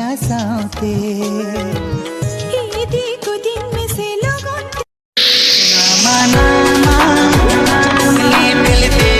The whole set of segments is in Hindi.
मैया साथे ईदी को दिन में से लोगों नामा मिलते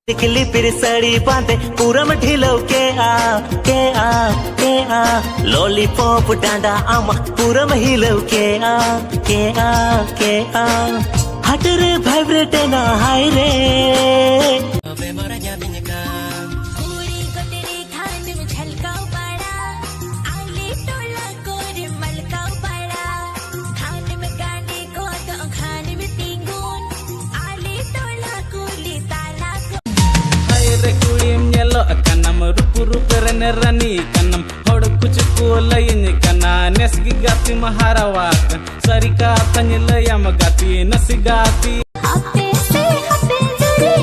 निकली फिर सड़ी बांधे पूरा में ढिलो के आ लॉलीपॉप डांडा आमा पूरा में हिलो के आ हट रे वाइब्रेट ना हाय रे अबे मरा जा बिनका पूरी को तेरे खाने में झलकाओ बड़ा आले टोला को रे मलकाओ बड़ा खाने में गाने को तो खाने में तींगोन आले टोला को ले ताला को रे कुड़ीम yellow kanam rupu rene rani kanam hod kuch ko layin kana nesgi gati maharawakan sarika tanyla yam gati nasigati हाथे से हाथे जरे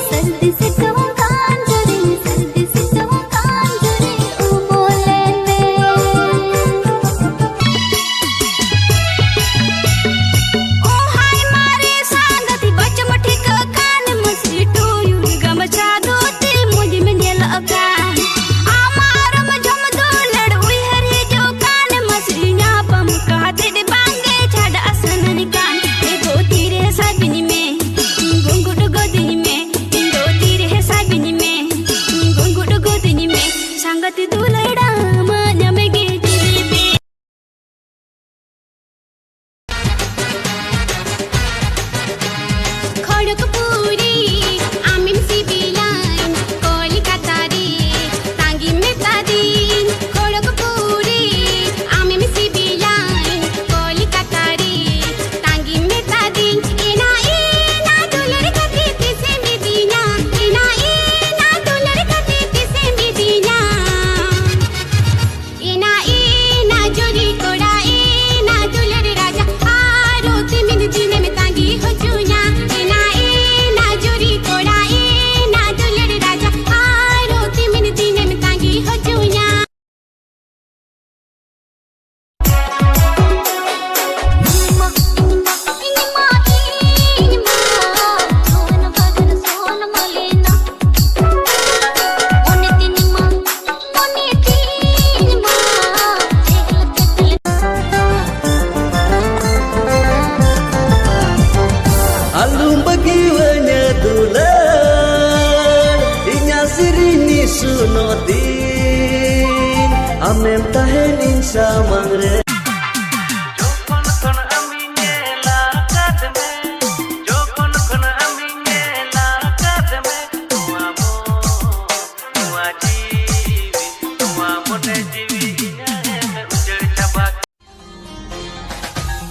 सर्दी से कम कान जरे सर्दी से कम कान जरे ओ बोले ने ओ हाय मारे सांगती बच मठी का कान मसी टू यू गमचा दो ते मुझे में ने लगा आमार म जम दो लड़ुई हरे जो कान मसी न्या पम कहते दे बांगे छड़ असन निकान ए गोती रे साबिनी में गुंगुट गोदिनी में गोती रे साबिनी में गुंगुट गोदिनी में संगति दुलड़ा मन में गे तेरे पे खड़गपुरी आमिन सिविलाइन कोलकाता रे तांगी में तादीन खड़गपुरी आमिन सिविलाइन कोलकाता रे तांगी में तादीन इना दुलर कती से मिदीना इना दुलर कती से मिदीना इना जोरी कोड़ा इना दुलर राजा आरोती मिन जीने में तांगी हो चुना इना जोरी कोड़ा इना दुलर राजा आरोती मिन जीने में तांगी हो चुना alum bagi wanya dulan inya sirini sunotin amem tahen insa mangre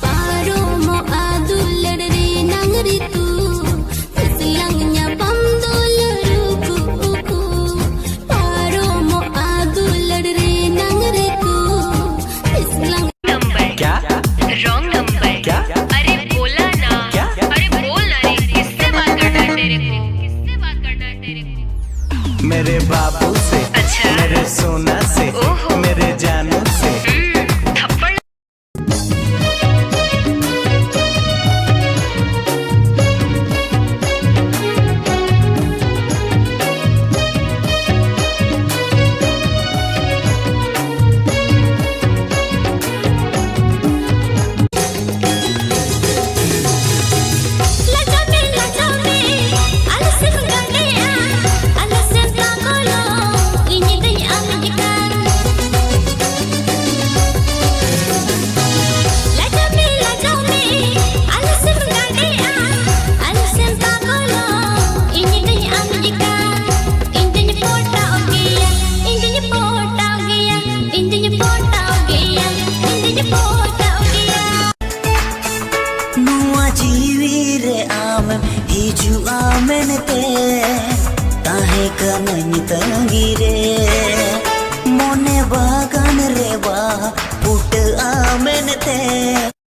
Paro mo adular re nangri tu Islangnya pam dular ku Paro mo adular re nangri tu Islang क्या Wrong number.